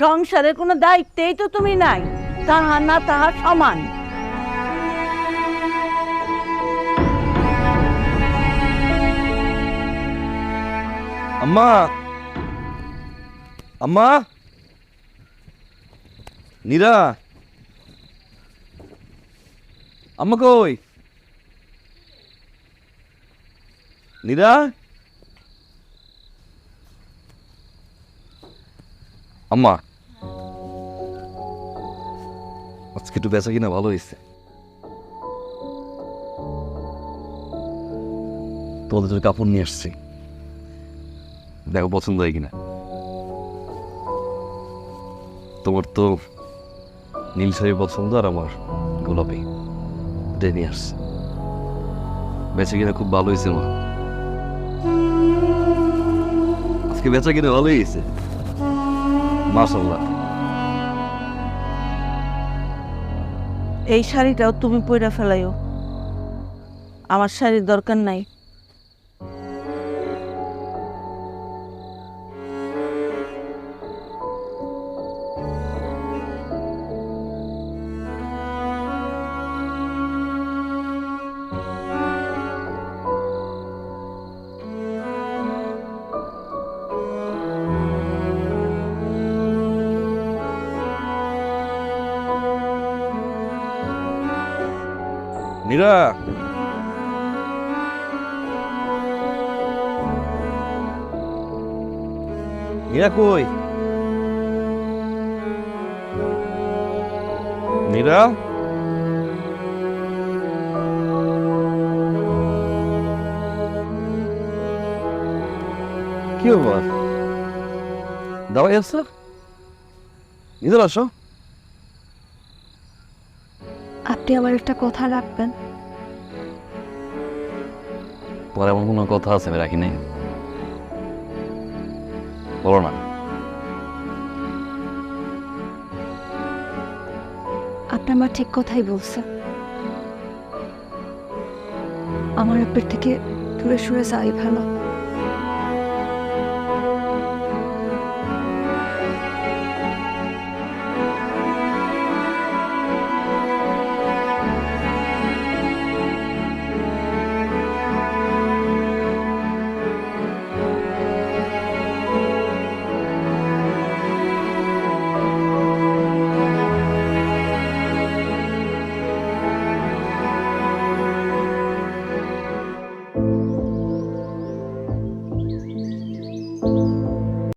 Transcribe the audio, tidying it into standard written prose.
সংসারের কোনো দায়িত্বেই তো তুমি নাই, তাহা না তাহা সমান। আম্মা, আম্মা, নীরা, আম্মা কই? নীরা, আম্মা, আজকে একটু বেচা কিনা ভালো হয়েছে। তোমাদের জন্য কাপড় নিয়ে আসছি, দেখো পছন্দ হয় কিনা। তোমার তো নীল শাড়ি পছন্দ, আর আমার গোলাপি, এটাই নিয়ে আসছে। বেচা কিনা খুব ভালো হয়েছে মা, আজকে বেচা কিনা ভালো হয়েছে মাশাআল্লাহ। এই শাড়িটাও তুমি পইরা ফেলাইও, আমার শাড়ির দরকার নাই। নীরা, নীরা কই? নীরা, কি ব্যাপার? দাওয়াই আসছো? ইধর আসো। আপনি আমার একটা কথা রাখবেন? তোমার এমন কোনো কথা আছে আমি রাখি নাই? বলো না। আপনি আমার ঠিক কথাই বলছেন। আমার আপনার থেকে দূরে সরে যাই ভালো।